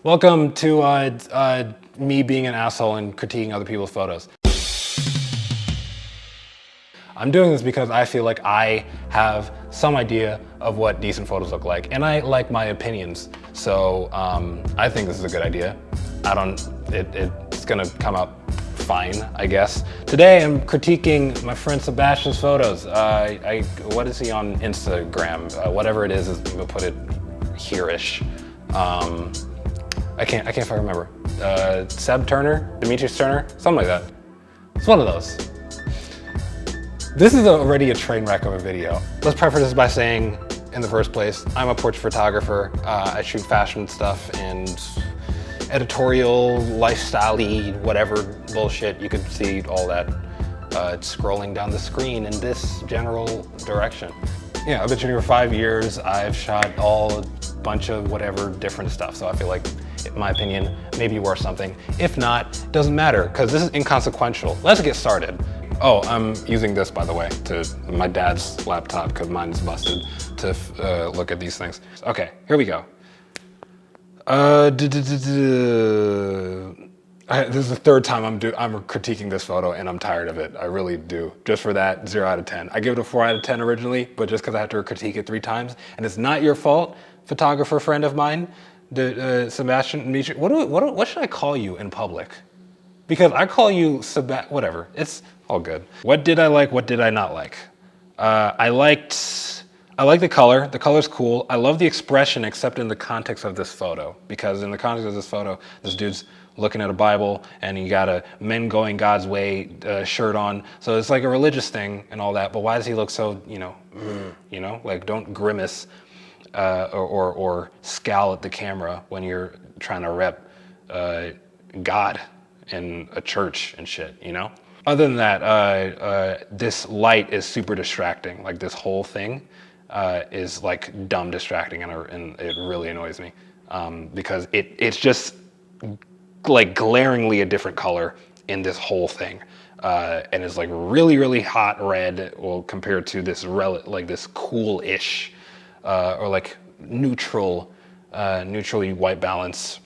Welcome to me being an asshole and critiquing other people's photos. I'm doing this because I feel like I have some idea of what decent photos look like, and I like my opinions. So I think this is a good idea. It's gonna come out fine, I guess. Today I'm critiquing my friend Sebastian's photos. What is he on Instagram? Whatever it is, I'm gonna put it here-ish. I can't fucking remember. Seb Turner, Demetrius Turner, something like that. It's one of those. This is already a train wreck of a video. Let's preface this by saying, in the first place, I'm a portrait photographer. I shoot fashion stuff and editorial, lifestyle-y, whatever bullshit. You could see all that scrolling down the screen in this general direction. Yeah, I've been shooting for 5 years. I've shot a bunch of whatever different stuff. So I feel like, in my opinion, maybe worth something. If not, it doesn't matter, because this is inconsequential. Let's get started. Oh, I'm using this, by the way, to my dad's laptop, because mine is busted, to look at these things. Okay, here we go. This is the third time I'm critiquing this photo, and I'm tired of it. I really do. Just for that, 0 out of 10. I give it a 4 out of 10 originally, but just because I had to critique it 3 times, and it's not your fault, photographer friend of mine, Sebastian, Dimitri. What should I call you in public? Because I call you whatever. It's all good. What did I like? What did I not like? I like the color. The color's cool. I love the expression, except in the context of this photo. Because in the context of this photo, this dude's looking at a Bible, and he got a men going God's way shirt on. So it's like a religious thing and all that. But why does he look so, like, don't grimace or scowl at the camera when you're trying to rep God in a church and shit, Other than that, this light is super distracting. Like, this whole thing is like dumb distracting, and it really annoys me because it's just like glaringly a different color in this whole thing, and it's like really, really hot red, well, compared to this like this cool-ish or like neutrally white balance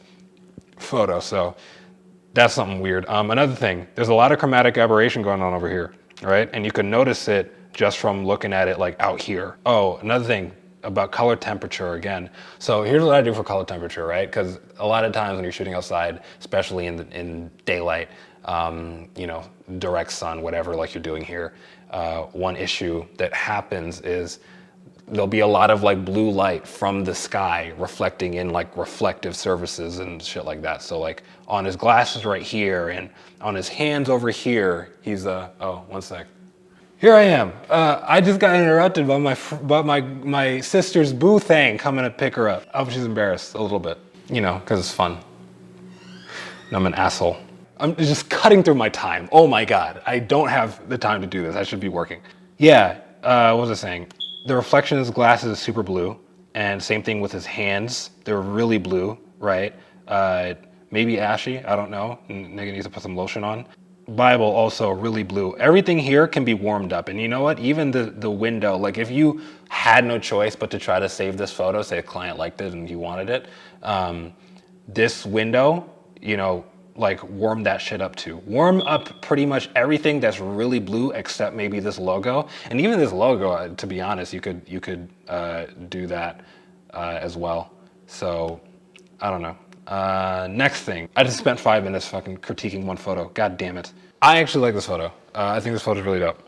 photo. So that's something weird. Another thing, there's a lot of chromatic aberration going on over here, right? And you can notice it just from looking at it like out here. Oh, another thing about color temperature again. So here's what I do for color temperature, right? Because a lot of times when you're shooting outside, especially in daylight, direct sun, whatever, like you're doing here, one issue that happens is there'll be a lot of like blue light from the sky reflecting in like reflective surfaces and shit like that. So like on his glasses right here and on his hands over here, he's one sec. Here I am. I just got interrupted by my sister's boo thing coming to pick her up. I hope she's embarrassed a little bit, because it's fun. And I'm an asshole. I'm just cutting through my time. Oh my God, I don't have the time to do this. I should be working. Yeah, what was I saying? The reflection of his glasses is super blue, and same thing with his hands. They're really blue, right? Maybe ashy, I don't know. Nigga needs to put some lotion on. Bible also really blue. Everything here can be warmed up, and you know what? Even the window, like if you had no choice but to try to save this photo, say a client liked it and you wanted it, this window, like warm that shit up too. Warm up pretty much everything that's really blue except maybe this logo. And even this logo, to be honest, you could do that as well. So I don't know. Next thing, I just spent 5 minutes fucking critiquing one photo. God damn it. I actually like this photo. I think this photo is really dope.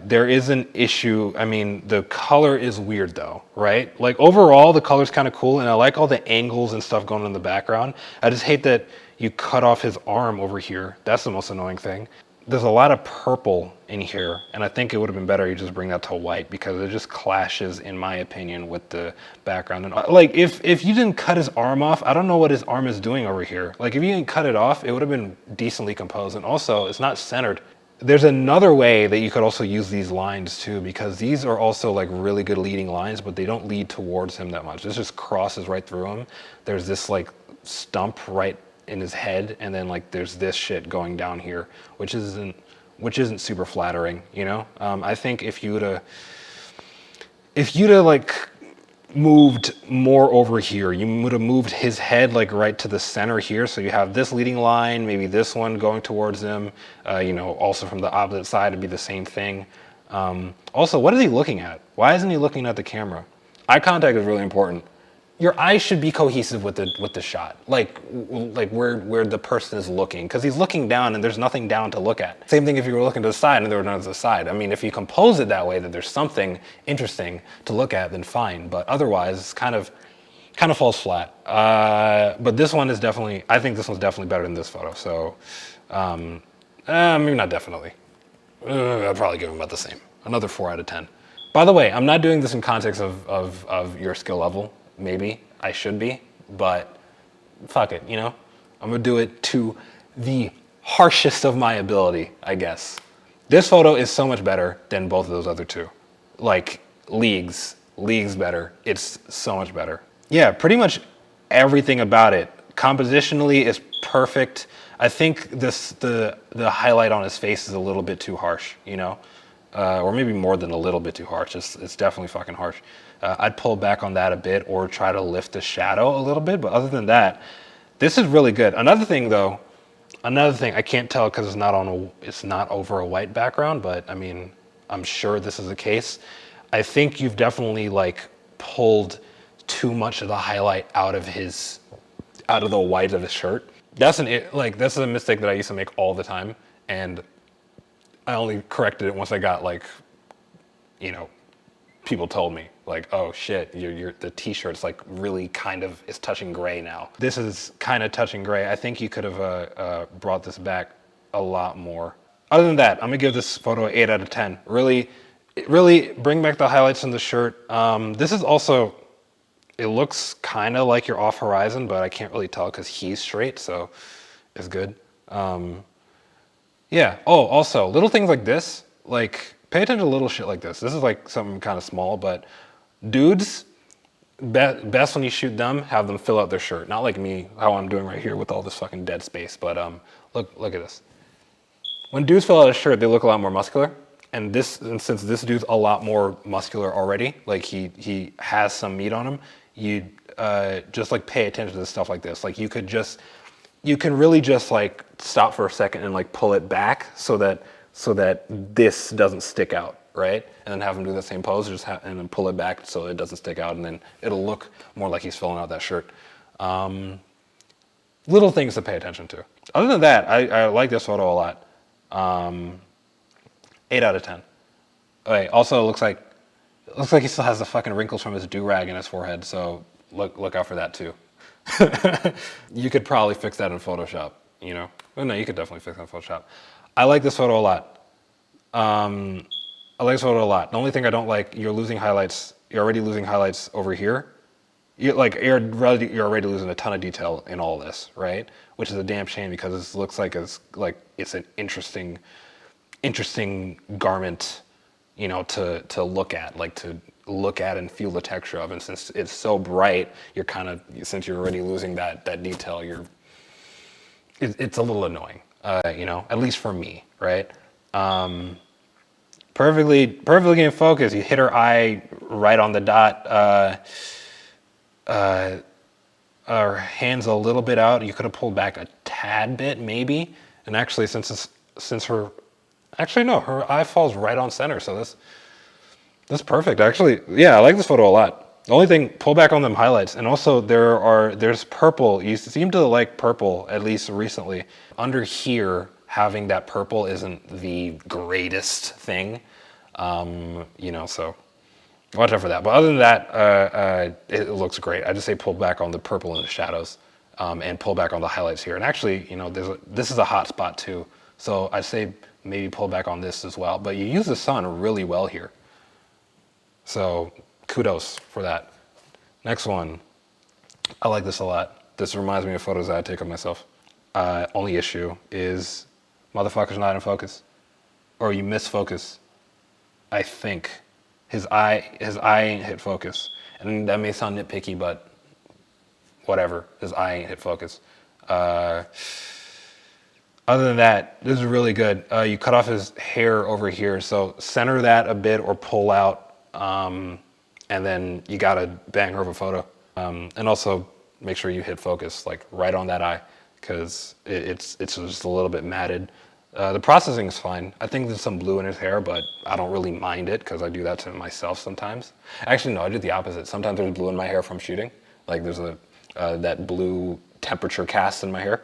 There is an issue. I mean, the color is weird though, right? Like overall, the color's kind of cool, and I like all the angles and stuff going on in the background. I just hate that you cut off his arm over here. That's the most annoying thing. There's a lot of purple in here, and I think it would have been better you just bring that to white because it just clashes, in my opinion, with the background. And like, if you didn't cut his arm off, I don't know what his arm is doing over here. Like, if you didn't cut it off, it would have been decently composed. And also, it's not centered. There's another way that you could also use these lines too, because these are also like really good leading lines, but they don't lead towards him that much. This just crosses right through him. There's this like stump right in his head, and then like there's this shit going down here, which isn't super flattering, I think if you'd like moved more over here. You would have moved his head like right to the center here. So you have this leading line, maybe this one going towards him. Also from the opposite side, it'd be the same thing. Also, what is he looking at? Why isn't he looking at the camera? Eye contact is really important. Your eyes should be cohesive with the shot, like where the person is looking, because he's looking down and there's nothing down to look at. Same thing if you were looking to the side and there was nothing to the side. I mean, if you compose it that way, that there's something interesting to look at, then fine. But otherwise, it's kind of falls flat. But this one is definitely, I think this one's definitely better than this photo. So maybe not definitely. I'd probably give him about the same. Another 4 out of 10. By the way, I'm not doing this in context of your skill level. Maybe I should be, but fuck it, I'm gonna do it to the harshest of my ability, I guess. This photo is so much better than both of those other two. Like leagues better. It's so much better. Yeah, pretty much everything about it. Compositionally is perfect. I think the highlight on his face is a little bit too harsh, or maybe more than a little bit too harsh. It's definitely fucking harsh. I'd pull back on that a bit or try to lift the shadow a little bit. But other than that, this is really good. Another thing I can't tell because it's not over a white background, but I mean, I'm sure this is the case. I think you've definitely pulled too much of the highlight out of the white of his shirt. That's a mistake that I used to make all the time. And I only corrected it once I got people told me oh shit, the t-shirt's really it's touching gray now. This is kind of touching gray. I think you could have brought this back a lot more. Other than that, I'm gonna give this photo an 8 out of 10. Really bring back the highlights in the shirt. This is also, it looks kind of like you're off horizon, but I can't really tell because he's straight, so it's good. Yeah. Oh, also little things like this, pay attention to little shit like this. This is something kind of small, but dudes, best when you shoot them, have them fill out their shirt. Not like me, how I'm doing right here with all this fucking dead space. But look at this. When dudes fill out a shirt, they look a lot more muscular. And since this dude's a lot more muscular already, he has some meat on him, you just pay attention to stuff like this. You can really just stop for a second and pull it back so that this doesn't stick out, right? And then have him do the same pose, and then pull it back so it doesn't stick out, and then it'll look more like he's filling out that shirt. Little things to pay attention to. Other than that, I like this photo a lot. 8 out of 10. Okay, also, it looks like he still has the fucking wrinkles from his do-rag in his forehead, so look out for that too. You could probably fix that in Photoshop, Well, no, you could definitely fix that in Photoshop. I like this photo a lot. I like this photo a lot. The only thing I don't like, you're losing highlights. You're already losing highlights over here. You're already losing a ton of detail in all this, right? Which is a damn shame because this looks like it's an interesting garment, to look at, and feel the texture of. And since it's so bright, since you're already losing that detail, it's a little annoying, at least for me, right? Perfectly in focus. You hit her eye right on the dot. Her hand's a little bit out. You could have pulled back a tad bit, maybe. And actually, her eye falls right on center. So that's perfect. Actually, yeah, I like this photo a lot. The only thing, pull back on them highlights. And also there's purple. You seem to like purple, at least recently. Under here, having that purple isn't the greatest thing, so watch out for that. But other than that, it looks great. I just say pull back on the purple and the shadows, and pull back on the highlights here. And actually, this is a hot spot too. So I'd say maybe pull back on this as well. But you use the sun really well here. So kudos for that. Next one. I like this a lot. This reminds me of photos that I take of myself. Only issue is motherfucker's not in focus, or you miss focus. I think his eye ain't hit focus, and that may sound nitpicky, but whatever. His eye ain't hit focus. Other than that, this is really good. You cut off his hair over here, so center that a bit or pull out and then you got a banger of a photo. And also make sure you hit focus like right on that eye, because it's just a little bit matted. The processing is fine. I think there's some blue in his hair, but I don't really mind it because I do that to myself sometimes. Actually, no, I do the opposite. Sometimes there's blue in my hair from shooting. Like there's that blue temperature cast in my hair.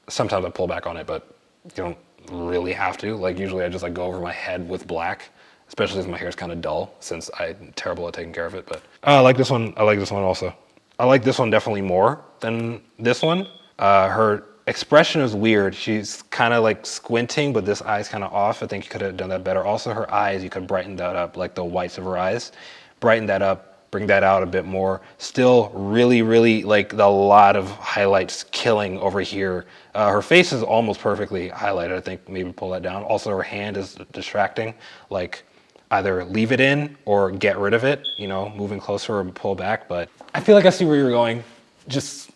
Sometimes I pull back on it, but you don't really have to. Like usually I just like go over my head with black, especially as my hair is kind of dull since I'm terrible at taking care of it. But I like this one. I like this one also. I like this one definitely more than this one. Her expression is weird. She's kind of like squinting, but this eye's kind of off. I think you could have done that better. Also, her eyes, you could brighten that up, like the whites of her eyes. Brighten that up, bring that out a bit more. Still really, really like a lot of highlights killing over here. Her face is almost perfectly highlighted. I think maybe pull that down. Also, her hand is distracting. Like either leave it in or get rid of it, you know, moving closer or pull back. But I feel like I see where you're going. Just,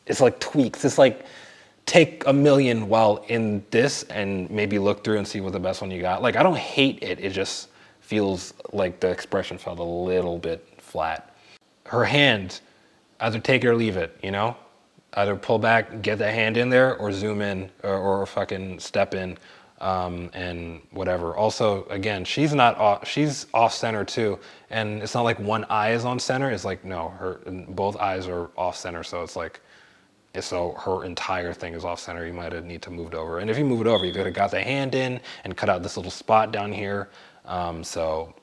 it's like tweaks. It's like take a million while in this and maybe look through and see what the best one you got. Like I don't hate it. It just feels like the expression felt a little bit flat. Her hand, either take it or leave it, you know? Either pull back, get the hand in there, or zoom in, or fucking step in, and whatever. Also, again, she's off center too, and it's not like one eye is on center. It's like no, both eyes are off center. So it's like, so her entire thing is off center. You might need to move it over, and if you move it over, you could have got the hand in and cut out this little spot down here. So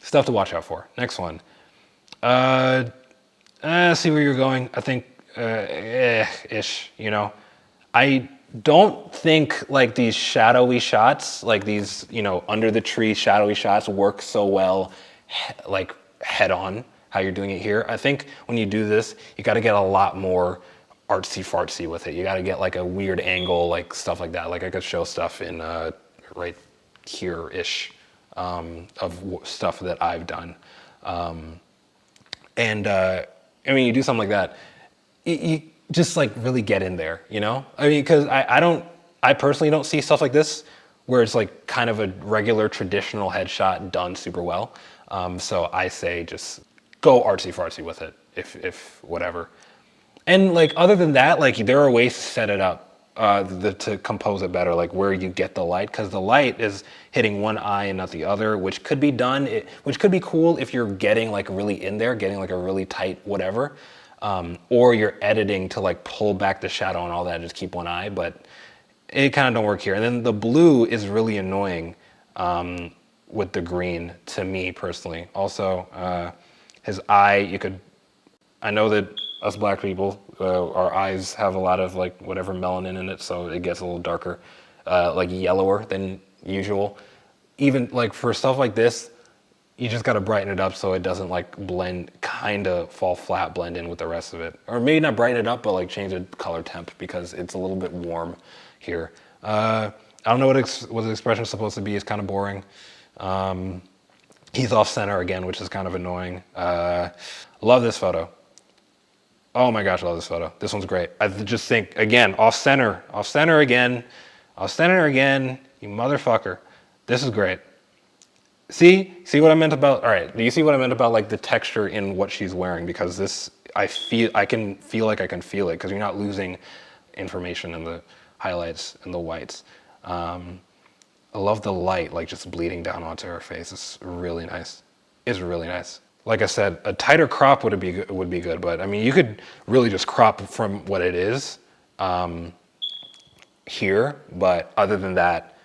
stuff to watch out for. Next one. See where you're going. I think ish, you know. I don't think like these shadowy shots, like these, you know, under the tree shadowy shots work so well like head on how you're doing it here. I think when you do this, you got to get a lot more artsy fartsy with it. You got to get like a weird angle, like stuff like that. Like I could show stuff in right here-ish of stuff that I've done. I mean, you do something like that, you just like really get in there, you know? I mean, because I personally don't see stuff like this where it's like kind of a regular traditional headshot done super well. So I say just go artsy fartsy with it, if whatever. And like other than that, like there are ways to set it up to compose it better, like where you get the light, because the light is hitting one eye and not the other, which could be done, which could be cool if you're getting like really in there, getting like a really tight whatever, or you're editing to like pull back the shadow and all that, just keep one eye, but it kind of don't work here. And then the blue is really annoying with the green to me personally. Also, his eye, I know that us black people, our eyes have a lot of like whatever melanin in it, so it gets a little darker, like yellower than usual. Even like for stuff like this, you just gotta brighten it up so it doesn't like blend, kind of fall flat, blend in with the rest of it. Or maybe not brighten it up, but like change the color temp because it's a little bit warm here. I don't know what the expression is supposed to be. It's kind of boring. He's off center again, which is kind of annoying. Love this photo. Oh my gosh, I love this photo. This one's great. I just think, again, off center again, you motherfucker. This is great. See what I meant about, all right, do you see what I meant about like the texture in what she's wearing? Because this, I can feel it because you're not losing information in the highlights and the whites. I love the light, like just bleeding down onto her face. It's really nice. It's really nice. Like I said, a tighter crop would be good, but I mean, you could really just crop from what it is here, but other than that,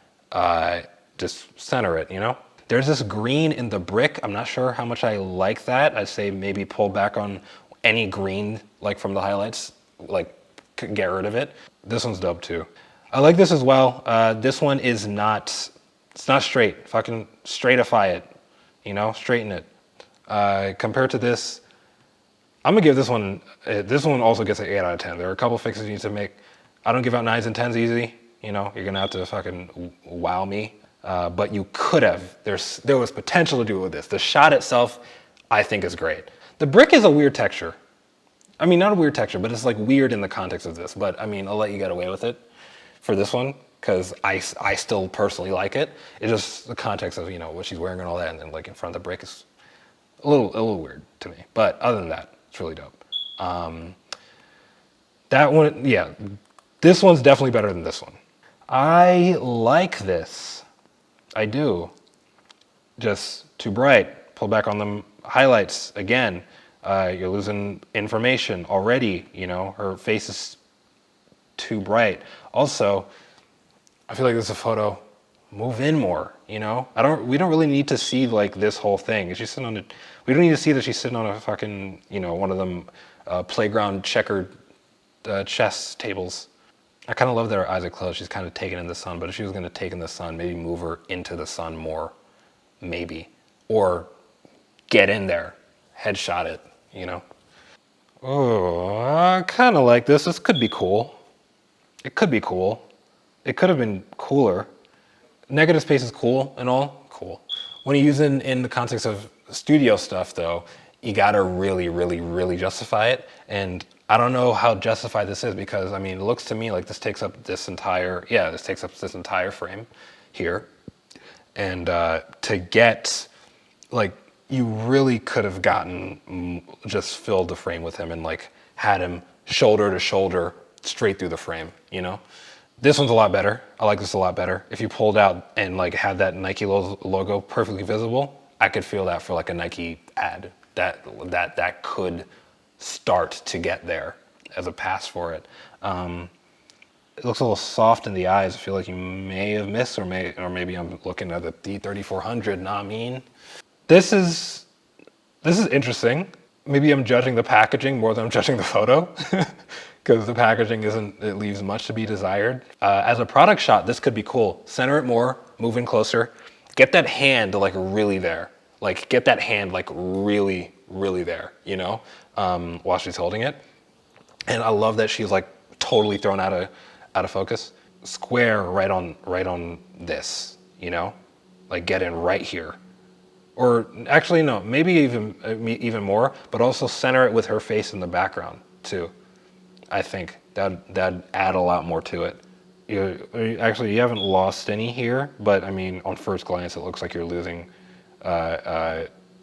just center it, you know? There's this green in the brick. I'm not sure how much I like that. I'd say maybe pull back on any green, like from the highlights, like get rid of it. This one's dope too. I like this as well. This one is it's not straight. Fucking straightify it, you know, straighten it. Compared to this, I'm gonna give this one also gets an 8 out of 10. There are a couple fixes you need to make. I don't give out 9s and 10s easy. You know, you're gonna have to fucking wow me. But you could have. There was potential to do it with this. The shot itself, I think, is great. The brick is a weird texture. I mean, not a weird texture, but it's like weird in the context of this. But I mean, I'll let you get away with it for this one because I still personally like it. It's just the context of, what she's wearing and all that, and then like in front of the brick is a little weird to me. But other than that, it's really dope. That one, yeah, this one's definitely better than this one. I like this. I do. Just too bright. Pull back on the highlights again. You're losing information already. Her face is too bright. Also, I feel like this is a photo. Move in more. We don't really need to see like this whole thing. Is she sitting on we don't need to see that she's sitting on a fucking one of them playground checkered chess tables. I kind of love that her eyes are closed. She's kind of taken in the sun, but if she was going to take in the sun, maybe move her into the sun more, maybe. Or get in there, headshot it, Oh, I kind of like this. This could be cool. It could be cool. It could have been cooler. Negative space is cool and all. Cool. When you use it in the context of studio stuff, though, you got to really, really, really justify it. And I don't know how justified this is because, it looks to me like this takes up this entire frame here. And to get, you really could have gotten, just filled the frame with him and, had him shoulder to shoulder straight through the frame, This one's a lot better. I like this a lot better. If you pulled out and, had that Nike logo perfectly visible, I could feel that for, a Nike ad. That could start to get there as a pass for it. It looks a little soft in the eyes. I feel like you may have missed, or maybe I'm looking at the D3400. This is interesting. Maybe I'm judging the packaging more than I'm judging the photo, because the packaging it leaves much to be desired. As a product shot, this could be cool. Center it more, move in closer, get that hand really there. Get that hand really, really there, while she's holding it. And I love that she's totally thrown out of focus. Square right on this, get in right here. Or actually, no, maybe even more, but also center it with her face in the background too. I think that'd add a lot more to it. You haven't lost any here, but on first glance, it looks like you're losing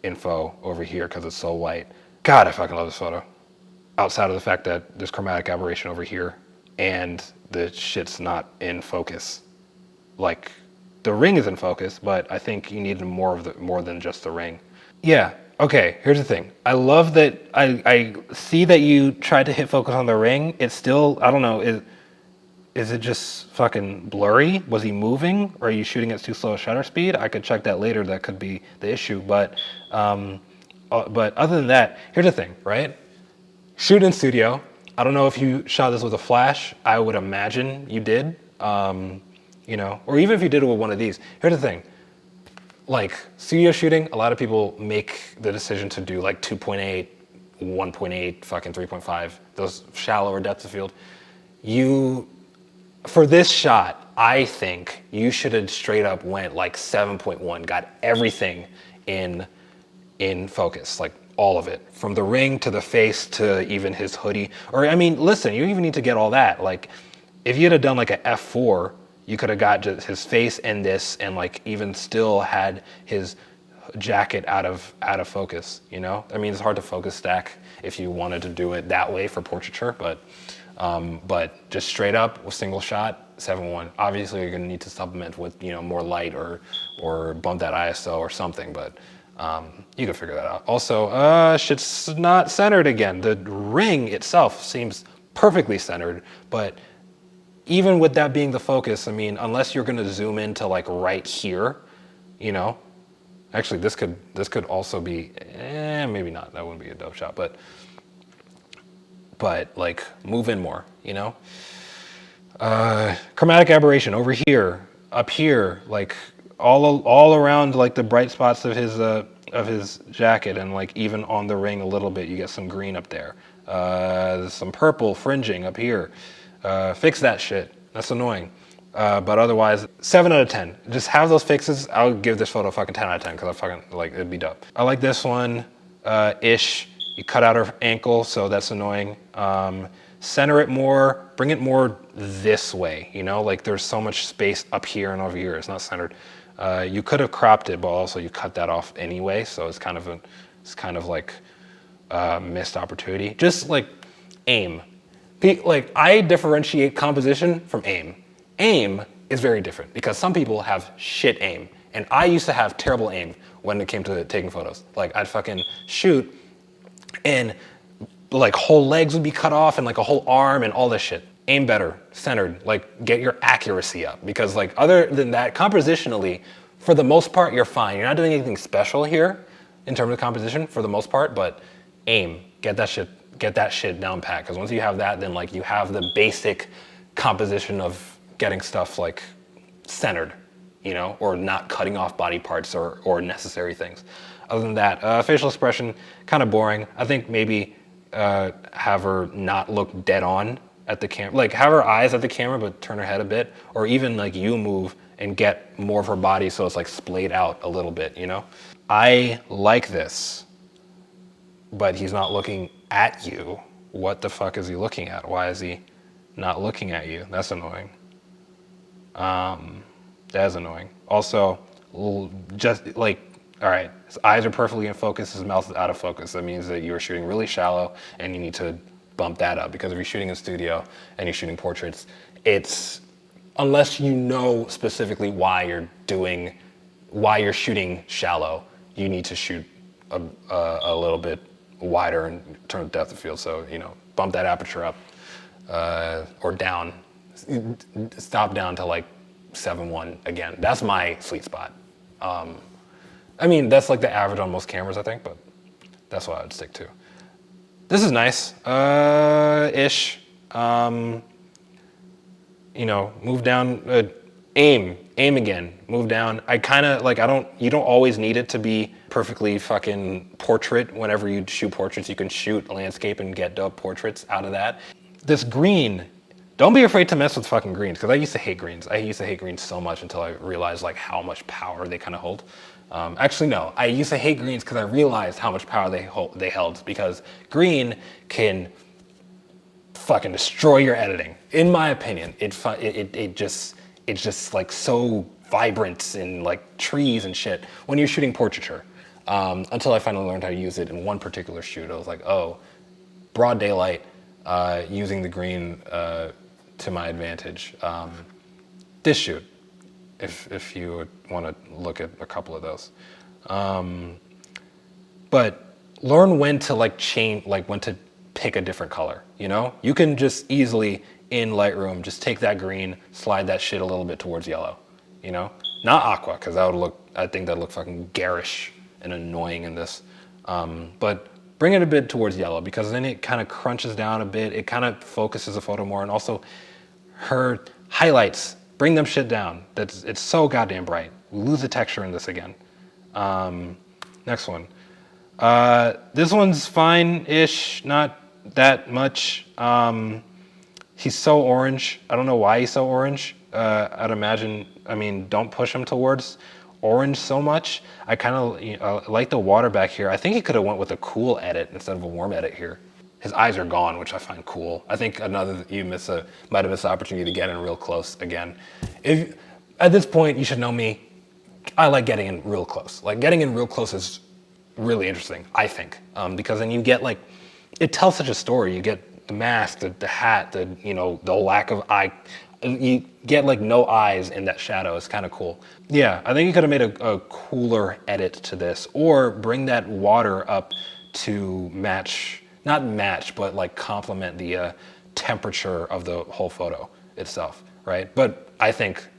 info over here because it's so white. God, I fucking love this photo. Outside of the fact that there's chromatic aberration over here and the shit's not in focus. The ring is in focus, but I think you need more than just the ring. Yeah, okay, here's the thing. I love that I see that you tried to hit focus on the ring. It's still, I don't know, is it just fucking blurry? Was he moving? Or are you shooting at too slow a shutter speed? I could check that later. That could be the issue. But other than that, here's the thing, right? Shoot in studio. I don't know if you shot this with a flash. I would imagine you did. Or even if you did it with one of these. Here's the thing. Studio shooting, a lot of people make the decision to do 2.8, 1.8, fucking 3.5, those shallower depths of field. For this shot, I think you should have straight up went 7.1, got everything in focus, all of it, from the ring to the face to even his hoodie. Or listen, you even need to get all that. If you had done a f4, you could have got just his face and this, and even still had his jacket out of focus. It's hard to focus stack if you wanted to do it that way for portraiture, but just straight up with single shot 7.1. Obviously, you're gonna need to supplement with more light or bump that ISO or something, but you can figure that out. Also, shit's not centered again. The ring itself seems perfectly centered, but even with that being the focus, unless you're gonna zoom into right here, actually this could also be, maybe not. That wouldn't be a dope shot, but move in more, chromatic aberration over here, up here, all around the bright spots of his jacket, and even on the ring a little bit, you get some green up there. There's some purple fringing up here. Fix that shit. That's annoying. But otherwise, 7 out of 10. Just have those fixes. I'll give this photo a fucking 10 out of 10 because I fucking it'd be dope. I like this one, ish. You cut out her ankle, so that's annoying. Center it more, bring it more this way, you know? Like there's so much space up here and over here, it's not centered. You could have cropped it, but also you cut that off anyway, so it's kind of like a missed opportunity. Just like aim. Like I differentiate composition from aim. Aim is very different because some people have shit aim, and I used to have terrible aim when it came to taking photos. Like I'd fucking shoot and like whole legs would be cut off and like a whole arm and all this shit. Aim better, centered, like get your accuracy up, because like other than that, compositionally, for the most part, you're fine. You're not doing anything special here in terms of composition for the most part, but aim, get that shit down pat, because once you have that, then like you have the basic composition of getting stuff like centered, you know, or not cutting off body parts or necessary things. Other than that, facial expression, kind of boring. I think maybe have her not look dead on at the camera, like have her eyes at the camera but turn her head a bit, or even like you move and get more of her body so it's like splayed out a little bit, you know? I like this, but he's not looking at you. What the fuck is he looking at? Why is he not looking at you? That's annoying. That's annoying. Also, just like, all right, his eyes are perfectly in focus, his mouth is out of focus. That means that you are shooting really shallow and you need to bump that up, because if you're shooting in studio and you're shooting portraits, it's, unless you know specifically why you're shooting shallow, you need to shoot a little bit wider in terms of depth of field. So, you know, bump that aperture up or down, stop down to like 7.1 again. That's my sweet spot. I mean, that's like the average on most cameras, I think, but that's what I'd stick to. This is nice, ish. You know, move down, aim again, move down. I kind of like, you don't always need it to be perfectly fucking portrait. Whenever you shoot portraits, you can shoot landscape and get dope portraits out of that. This green, don't be afraid to mess with fucking greens, because I used to hate greens. I used to hate greens so much until I realized like how much power they kind of hold. Actually, no, I used to hate greens because I realized how much power they held, because green can fucking destroy your editing. In my opinion, it's just like so vibrant and like trees and shit when you're shooting portraiture. Until I finally learned how to use it in one particular shoot, I was like, oh, broad daylight, using the green to my advantage. This shoot, if you would want to look at a couple of those. But learn when to like change, like when to pick a different color, you know? You can just easily, in Lightroom, just take that green, slide that shit a little bit towards yellow, you know? Not aqua, because I think that'd look fucking garish and annoying in this. But bring it a bit towards yellow, because then it kind of crunches down a bit. It kind of focuses the photo more, and also her highlights, bring them shit down. It's so goddamn bright. We lose the texture in this again. Next one. This one's fine-ish, not that much. He's so orange. I don't know why he's so orange. I'd imagine, I mean, don't push him towards orange so much. I kind of like the water back here. I think he could have went with a cool edit instead of a warm edit here. His eyes are gone, which I find cool. I think might have missed the opportunity to get in real close again. At this point, you should know me. I like getting in real close. Like getting in real close is really interesting, I think, because then you get like, it tells such a story. You get the mask, the hat, the lack of eye. You get like no eyes in that shadow. It's kind of cool. Yeah, I think you could have made a cooler edit to this, or bring that water up to not match, but like complement the temperature of the whole photo itself, right? But I think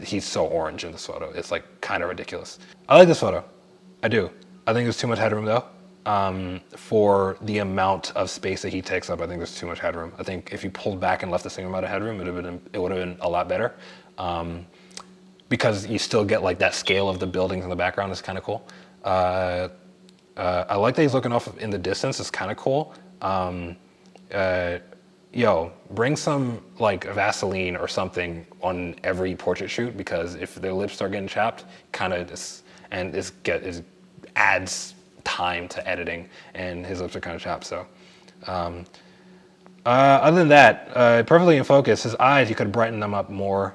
he's so orange in this photo. It's like kind of ridiculous. I like this photo. I do. I think there's too much headroom though. For the amount of space that he takes up, I think there's too much headroom. I think if you pulled back and left the same amount of headroom, it would have been a lot better. Because you still get like that scale of the buildings in the background is kind of cool. I like that he's looking off in the distance. It's kind of cool. Bring some like Vaseline or something on every portrait shoot, because if their lips start getting chapped, kind of adds time to editing, and his lips are kind of chapped. So, other than that, perfectly in focus. His eyes, you could have brightened them up more.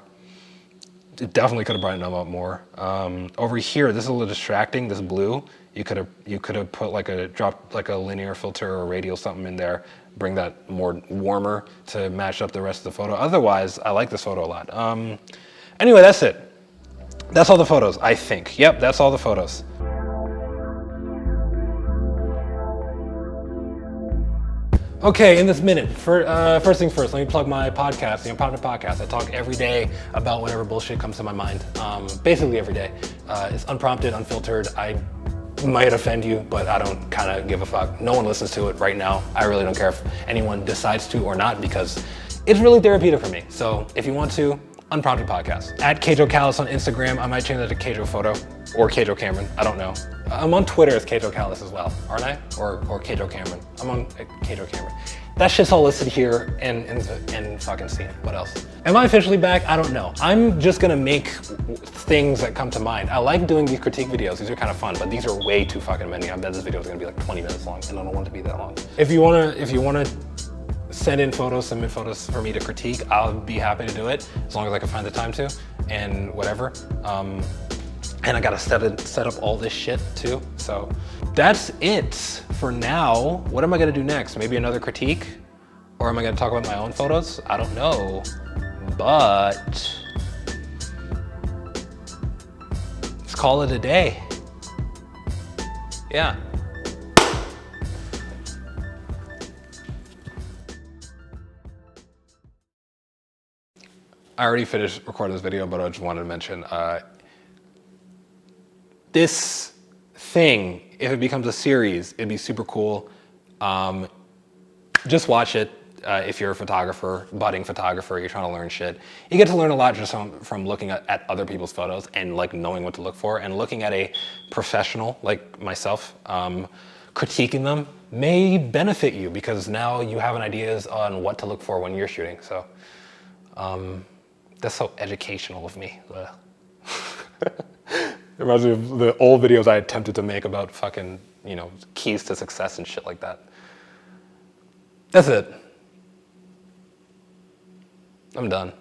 It definitely could have brightened them up more. Over here, this is a little distracting. This blue, you could have put like a linear filter or radial something in there, bring that more warmer to match up the rest of the photo. Otherwise, I like this photo a lot. Anyway, that's it. That's all the photos, I think. Yep, that's all the photos. Okay, in this minute, first thing first, let me plug my podcast, the Unprompted Podcast. I talk every day about whatever bullshit comes to my mind, basically every day. It's unprompted, unfiltered. I might offend you, but I don't kind of give a fuck. No one listens to it right now. I really don't care if anyone decides to or not, because it's really therapeutic for me. So if you want to, Unprompted Podcast. At KJO Callis on Instagram. I might change that to KJO Photo or KJO Cameron. I don't know. I'm on Twitter as KJO Callis as well, aren't I? Or KJO Cameron. I'm on KJO Cameron. That shit's all listed here and fucking see. What else? Am I officially back? I don't know. I'm just gonna make things that come to mind. I like doing these critique videos. These are kind of fun, but these are way too fucking many. I bet this video is gonna be like 20 minutes long, and I don't want it to be that long. If you wanna submit photos for me to critique, I'll be happy to do it as long as I can find the time to, and whatever. And I gotta set up all this shit too. So that's it for now. What am I gonna do next? Maybe another critique? Or am I gonna talk about my own photos? I don't know, but let's call it a day. Yeah. I already finished recording this video, but I just wanted to mention, this thing, if it becomes a series, it'd be super cool. Just watch it if you're a photographer, budding photographer, you're trying to learn shit. You get to learn a lot just from looking at other people's photos and like knowing what to look for, and looking at a professional like myself, critiquing them may benefit you, because now you have an ideas on what to look for when you're shooting. So that's so educational of me. It reminds me of the old videos I attempted to make about fucking, keys to success and shit like that. That's it. I'm done.